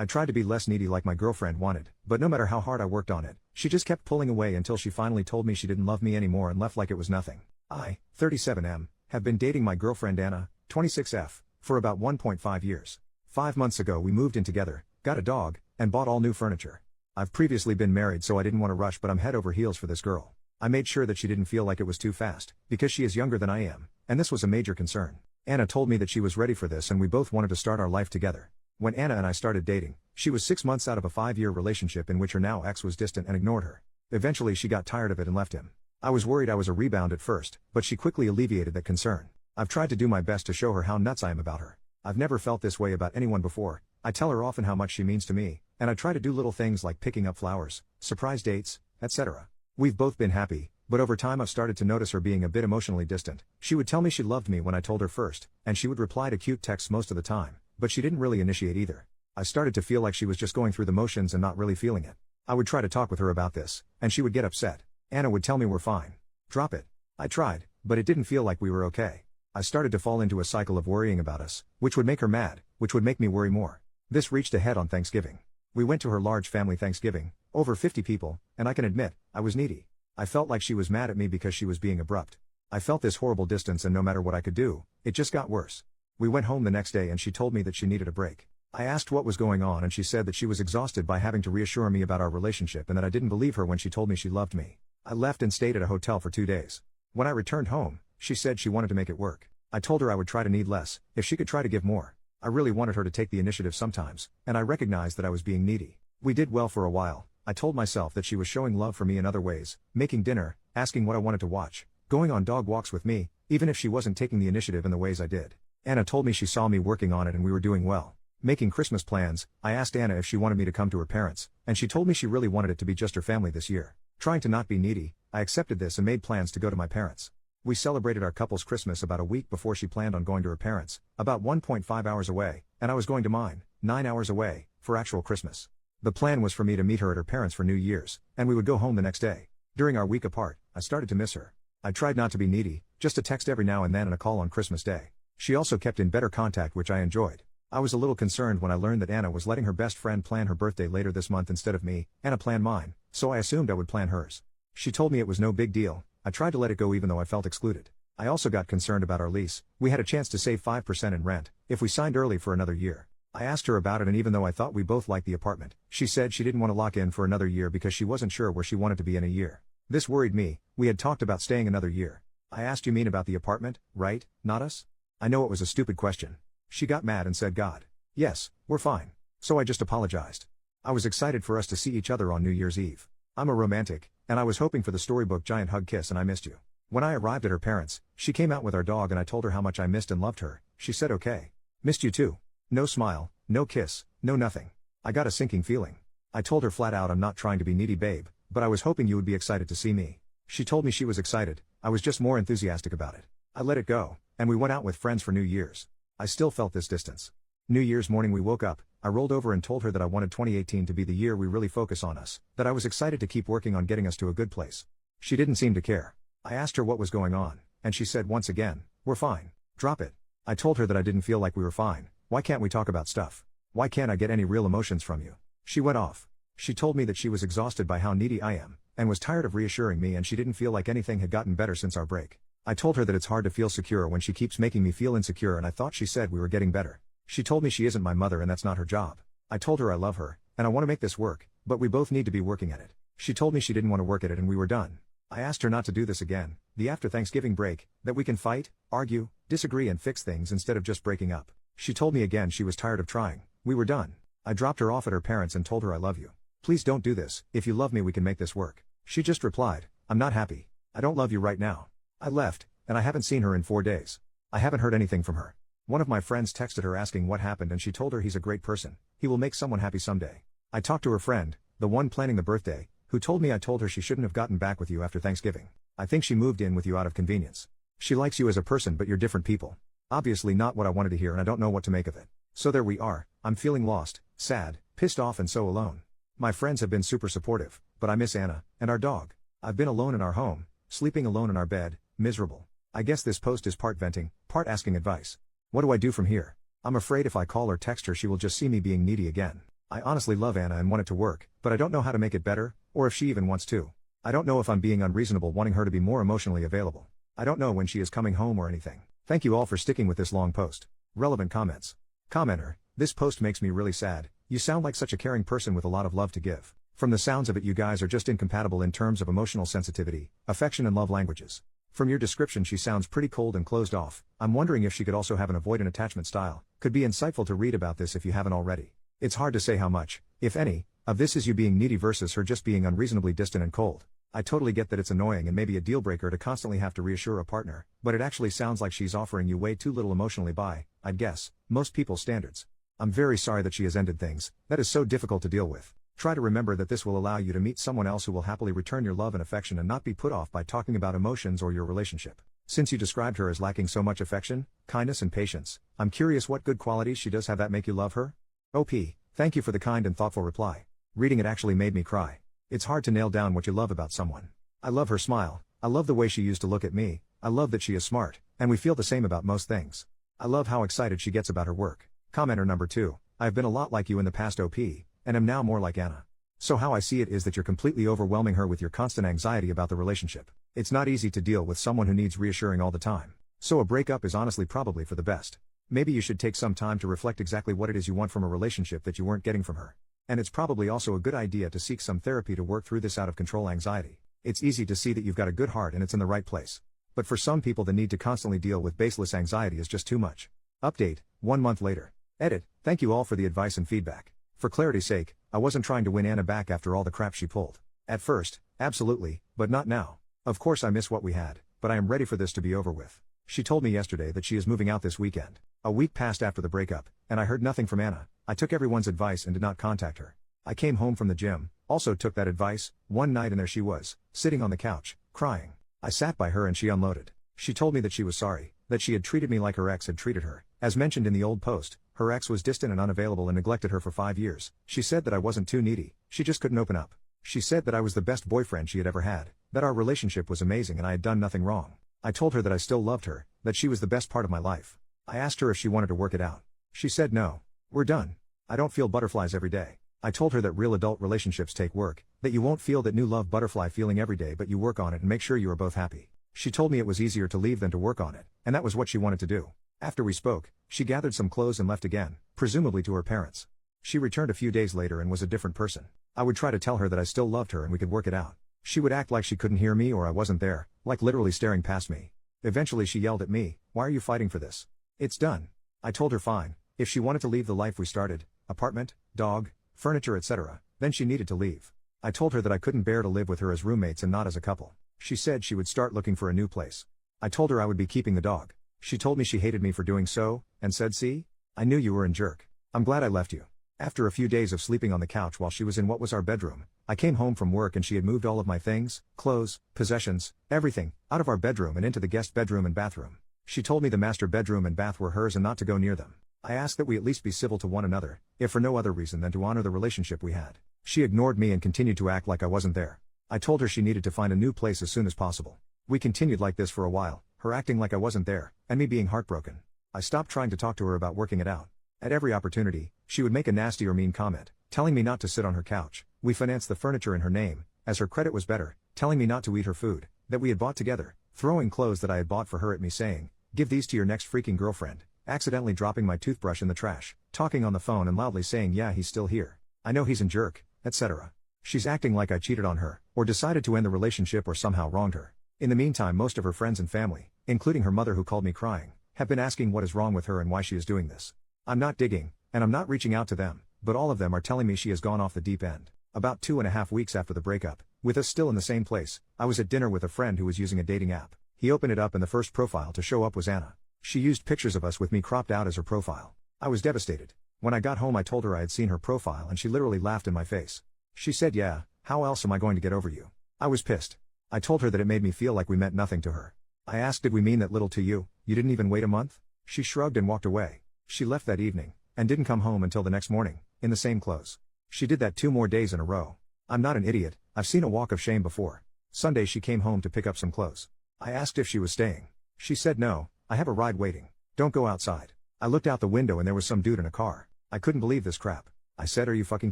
I tried to be less needy like my girlfriend wanted, but no matter how hard I worked on it, she just kept pulling away until she finally told me she didn't love me anymore and left like it was nothing. I, 37M, have been dating my girlfriend Anna, 26F, for about 1.5 years. 5 months ago we moved in together, got a dog, and bought all new furniture. I've previously been married so I didn't want to rush, but I'm head over heels for this girl. I made sure that she didn't feel like it was too fast, because she is younger than I am, and this was a major concern. Anna told me that she was ready for this and we both wanted to start our life together. When Anna and I started dating, she was 6 months out of a 5-year relationship in which her now ex was distant and ignored her. Eventually she got tired of it and left him. I was worried I was a rebound at first, but she quickly alleviated that concern. I've tried to do my best to show her how nuts I am about her. I've never felt this way about anyone before. I tell her often how much she means to me, and I try to do little things like picking up flowers, surprise dates, etc. We've both been happy, but over time I've started to notice her being a bit emotionally distant. She would tell me she loved me when I told her first, and she would reply to cute texts most of the time, but she didn't really initiate either. I started to feel like she was just going through the motions and not really feeling it. I would try to talk with her about this, and she would get upset. Anna would tell me we're fine. Drop it. I tried, but it didn't feel like we were okay. I started to fall into a cycle of worrying about us, which would make her mad, which would make me worry more. This reached a head on Thanksgiving. We went to her large family Thanksgiving, over 50 people, and I can admit, I was needy. I felt like she was mad at me because she was being abrupt. I felt this horrible distance and no matter what I could do, it just got worse. We went home the next day and she told me that she needed a break. I asked what was going on and she said that she was exhausted by having to reassure me about our relationship and that I didn't believe her when she told me she loved me. I left and stayed at a hotel for 2 days. When I returned home, she said she wanted to make it work. I told her I would try to need less, if she could try to give more. I really wanted her to take the initiative sometimes, and I recognized that I was being needy. We did well for a while. I told myself that she was showing love for me in other ways, making dinner, asking what I wanted to watch, going on dog walks with me, even if she wasn't taking the initiative in the ways I did. Anna told me she saw me working on it and we were doing well. Making Christmas plans, I asked Anna if she wanted me to come to her parents, and she told me she really wanted it to be just her family this year. Trying to not be needy, I accepted this and made plans to go to my parents. We celebrated our couple's Christmas about a week before she planned on going to her parents, about 1.5 hours away, and I was going to mine, 9 hours away, for actual Christmas. The plan was for me to meet her at her parents for New Year's, and we would go home the next day. During our week apart, I started to miss her. I tried not to be needy, just a text every now and then and a call on Christmas Day. She also kept in better contact, which I enjoyed. I was a little concerned when I learned that Anna was letting her best friend plan her birthday later this month instead of me. Anna planned mine, so I assumed I would plan hers. She told me it was no big deal. I tried to let it go even though I felt excluded. I also got concerned about our lease. We had a chance to save 5% in rent, if we signed early for another year. I asked her about it and even though I thought we both liked the apartment, she said she didn't want to lock in for another year because she wasn't sure where she wanted to be in a year. This worried me. We had talked about staying another year. I asked, you mean about the apartment, right, not us? I know it was a stupid question. She got mad and said, God. Yes, we're fine. So I just apologized. I was excited for us to see each other on New Year's Eve. I'm a romantic, and I was hoping for the storybook giant hug kiss and I missed you. When I arrived at her parents, she came out with our dog and I told her how much I missed and loved her. She said okay. Missed you too. No smile, no kiss, no nothing. I got a sinking feeling. I told her flat out I'm not trying to be needy, babe, but I was hoping you would be excited to see me. She told me she was excited. I was just more enthusiastic about it. I let it go, and we went out with friends for New Year's. I still felt this distance. New Year's morning we woke up, I rolled over and told her that I wanted 2018 to be the year we really focus on us, that I was excited to keep working on getting us to a good place. She didn't seem to care. I asked her what was going on, and she said once again, we're fine. Drop it. I told her that I didn't feel like we were fine. Why can't we talk about stuff? Why can't I get any real emotions from you? She went off. She told me that she was exhausted by how needy I am, and was tired of reassuring me, and she didn't feel like anything had gotten better since our break. I told her that it's hard to feel secure when she keeps making me feel insecure, and I thought she said we were getting better. She told me she isn't my mother and that's not her job. I told her I love her, and I want to make this work, but we both need to be working at it. She told me she didn't want to work at it and we were done. I asked her not to do this again, the after Thanksgiving break, that we can fight, argue, disagree and fix things instead of just breaking up. She told me again she was tired of trying. We were done. I dropped her off at her parents and told her I love you. Please don't do this. If you love me we can make this work. She just replied, I'm not happy. I don't love you right now. I left, and I haven't seen her in 4 days. I haven't heard anything from her. One of my friends texted her asking what happened and she told her he's a great person. He will make someone happy someday. I talked to her friend, the one planning the birthday, who told me I told her she shouldn't have gotten back with you after Thanksgiving. I think she moved in with you out of convenience. She likes you as a person but you're different people. Obviously not what I wanted to hear and I don't know what to make of it. So there we are. I'm feeling lost, sad, pissed off and so alone. My friends have been super supportive, but I miss Anna, and our dog. I've been alone in our home, sleeping alone in our bed, miserable. I guess this post is part venting, part asking advice. What do I do from here? I'm afraid if I call or text her she will just see me being needy again. I honestly love Anna and want it to work, but I don't know how to make it better, or if she even wants to. I don't know if I'm being unreasonable wanting her to be more emotionally available. I don't know when she is coming home or anything. Thank you all for sticking with this long post. Relevant comments. Commenter, this post makes me really sad. You sound like such a caring person with a lot of love to give. From the sounds of it, you guys are just incompatible in terms of emotional sensitivity, affection and love languages. From your description, she sounds pretty cold and closed off. I'm wondering if she could also have an avoidant attachment style. Could be insightful to read about this if you haven't already. It's hard to say how much, if any, of this is you being needy versus her just being unreasonably distant and cold. I totally get that it's annoying and maybe a deal breaker to constantly have to reassure a partner, but it actually sounds like she's offering you way too little emotionally by, I'd guess, most people's standards. I'm very sorry that she has ended things. That is so difficult to deal with. Try to remember that this will allow you to meet someone else who will happily return your love and affection and not be put off by talking about emotions or your relationship. Since you described her as lacking so much affection, kindness and patience, I'm curious what good qualities she does have that make you love her? OP, thank you for the kind and thoughtful reply. Reading it actually made me cry. It's hard to nail down what you love about someone. I love her smile, I love the way she used to look at me, I love that she is smart, and we feel the same about most things. I love how excited she gets about her work. Commenter number 2, I've been a lot like you in the past OP, and am now more like Anna. So how I see it is that you're completely overwhelming her with your constant anxiety about the relationship. It's not easy to deal with someone who needs reassuring all the time. So a breakup is honestly probably for the best. Maybe you should take some time to reflect exactly what it is you want from a relationship that you weren't getting from her. And it's probably also a good idea to seek some therapy to work through this out of control anxiety. It's easy to see that you've got a good heart and it's in the right place. But for some people, the need to constantly deal with baseless anxiety is just too much. Update, 1 month later. Edit, thank you all for the advice and feedback. For clarity's sake, I wasn't trying to win Anna back after all the crap she pulled. At first, absolutely, but not now. Of course I miss what we had, but I am ready for this to be over with. She told me yesterday that she is moving out this weekend. A week passed after the breakup, and I heard nothing from Anna. I took everyone's advice and did not contact her. I came home from the gym, also took that advice, one night, and there she was, sitting on the couch, crying. I sat by her and she unloaded. She told me that she was sorry, that she had treated me like her ex had treated her. As mentioned in the old post, her ex was distant and unavailable and neglected her for 5 years. She said that I wasn't too needy, she just couldn't open up. She said that I was the best boyfriend she had ever had, that our relationship was amazing and I had done nothing wrong. I told her that I still loved her, that she was the best part of my life. I asked her if she wanted to work it out. She said no. We're done. I don't feel butterflies every day. I told her that real adult relationships take work, that you won't feel that new love butterfly feeling every day, but you work on it and make sure you are both happy. She told me it was easier to leave than to work on it, and that was what she wanted to do. After we spoke, she gathered some clothes and left again, presumably to her parents. She returned a few days later and was a different person. I would try to tell her that I still loved her and we could work it out. She would act like she couldn't hear me or I wasn't there, like literally staring past me. Eventually she yelled at me, "Why are you fighting for this? It's done." I told her fine, if she wanted to leave the life we started, apartment, dog, furniture, etc., then she needed to leave. I told her that I couldn't bear to live with her as roommates and not as a couple. She said she would start looking for a new place. I told her I would be keeping the dog. She told me she hated me for doing so, and said, "See? I knew you were a jerk. I'm glad I left you." After a few days of sleeping on the couch while she was in what was our bedroom, I came home from work and she had moved all of my things, clothes, possessions, everything, out of our bedroom and into the guest bedroom and bathroom. She told me the master bedroom and bath were hers and not to go near them. I asked that we at least be civil to one another, if for no other reason than to honor the relationship we had. She ignored me and continued to act like I wasn't there. I told her she needed to find a new place as soon as possible. We continued like this for a while, her acting like I wasn't there, and me being heartbroken. I stopped trying to talk to her about working it out. At every opportunity, she would make a nasty or mean comment, telling me not to sit on her couch. We financed the furniture in her name, as her credit was better, telling me not to eat her food, that we had bought together, throwing clothes that I had bought for her at me saying, "Give these to your next freaking girlfriend," accidentally dropping my toothbrush in the trash, talking on the phone and loudly saying, "Yeah, he's still here. I know he's a jerk," etc. She's acting like I cheated on her, or decided to end the relationship or somehow wronged her. In the meantime, most of her friends and family, including her mother who called me crying, have been asking what is wrong with her and why she is doing this. I'm not digging, and I'm not reaching out to them, but all of them are telling me she has gone off the deep end. About 2.5 weeks after the breakup, with us still in the same place, I was at dinner with a friend who was using a dating app. He opened it up and the first profile to show up was Anna. She used pictures of us with me cropped out as her profile. I was devastated. When I got home I told her I had seen her profile and she literally laughed in my face. She said, "Yeah, how else am I going to get over you?" I was pissed. I told her that it made me feel like we meant nothing to her. I asked, "Did we mean that little to you? You didn't even wait a month?" She shrugged and walked away. She left that evening, and didn't come home until the next morning, in the same clothes. She did that 2 more days in a row. I'm not an idiot, I've seen a walk of shame before. Sunday she came home to pick up some clothes. I asked if she was staying. She said no, I have a ride waiting. Don't go outside. I looked out the window and there was some dude in a car. I couldn't believe this crap. I said, are you fucking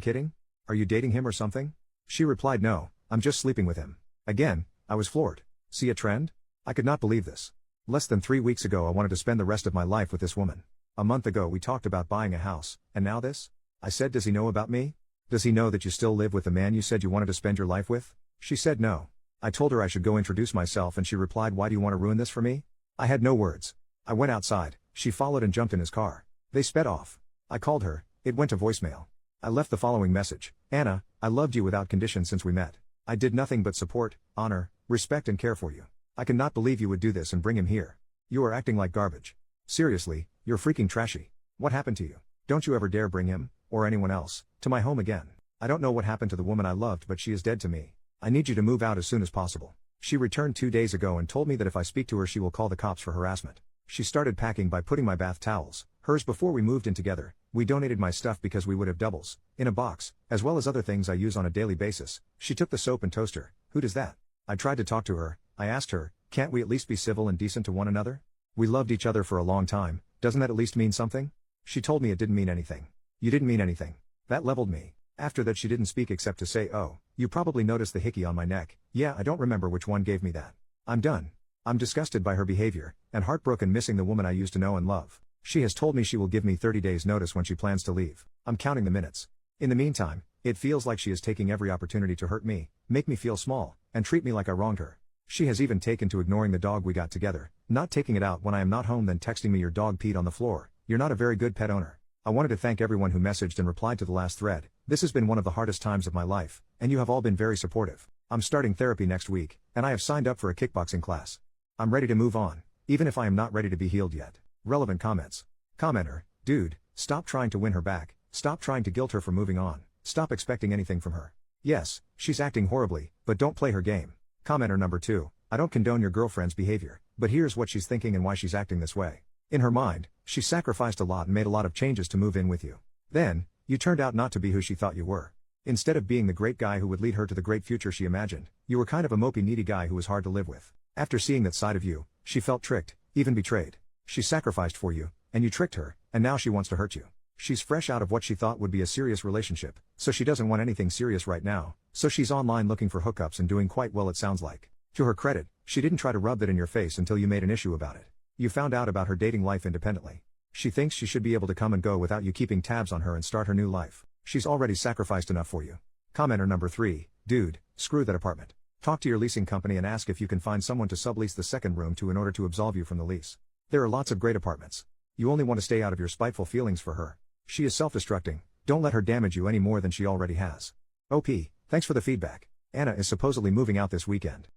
kidding? Are you dating him or something? She replied, no, I'm just sleeping with him. Again, I was floored. See a trend? I could not believe this. Less than 3 weeks ago I wanted to spend the rest of my life with this woman. A month ago we talked about buying a house, and now this? I said, does he know about me? Does he know that you still live with the man you said you wanted to spend your life with? She said no. I told her I should go introduce myself and she replied, why do you want to ruin this for me? I had no words. I went outside, she followed and jumped in his car. They sped off. I called her, it went to voicemail. I left the following message: Anna, I loved you without condition since we met. I did nothing but support, honor, respect and care for you. I cannot believe you would do this and bring him here. You are acting like garbage. Seriously, you're freaking trashy. What happened to you? Don't you ever dare bring him, or anyone else, to my home again. I don't know what happened to the woman I loved, but she is dead to me. I need you to move out as soon as possible. She returned 2 days ago and told me that if I speak to her she will call the cops for harassment. She started packing by putting my bath towels, hers before we moved in together. We donated my stuff because we would have doubles, in a box, as well as other things I use on a daily basis. She took the soap and toaster. Who does that? I tried to talk to her. I asked her, can't we at least be civil and decent to one another? We loved each other for a long time, doesn't that at least mean something? She told me it didn't mean anything. You didn't mean anything. That leveled me. After that she didn't speak except to say, oh, you probably noticed the hickey on my neck. Yeah, I don't remember which one gave me that. I'm done. I'm disgusted by her behavior, and heartbroken missing the woman I used to know and love. She has told me she will give me 30 days notice when she plans to leave. I'm counting the minutes. In the meantime, it feels like she is taking every opportunity to hurt me, make me feel small, and treat me like I wronged her. She has even taken to ignoring the dog we got together, not taking it out when I am not home, then texting me, your dog peed on the floor. You're not a very good pet owner. I wanted to thank everyone who messaged and replied to the last thread. This has been one of the hardest times of my life, and you have all been very supportive. I'm starting therapy next week, and I have signed up for a kickboxing class. I'm ready to move on, even if I am not ready to be healed yet. Relevant comments. Commenter, dude, stop trying to win her back, stop trying to guilt her for moving on, stop expecting anything from her. Yes, she's acting horribly, but don't play her game. Commenter number 2, I don't condone your girlfriend's behavior, but here's what she's thinking and why she's acting this way. In her mind, she sacrificed a lot and made a lot of changes to move in with you. Then, you turned out not to be who she thought you were. Instead of being the great guy who would lead her to the great future she imagined, you were kind of a mopey needy guy who was hard to live with. After seeing that side of you, she felt tricked, even betrayed. She sacrificed for you, and you tricked her, and now she wants to hurt you. She's fresh out of what she thought would be a serious relationship, so she doesn't want anything serious right now, so she's online looking for hookups and doing quite well, it sounds like. To her credit, she didn't try to rub that in your face until you made an issue about it. You found out about her dating life independently. She thinks she should be able to come and go without you keeping tabs on her and start her new life. She's already sacrificed enough for you. Commenter number 3, dude, screw that apartment. Talk to your leasing company and ask if you can find someone to sublease the second room to in order to absolve you from the lease. There are lots of great apartments. You only want to stay out of your spiteful feelings for her. She is self-destructing. Don't let her damage you any more than she already has. OP, thanks for the feedback. Anna is supposedly moving out this weekend.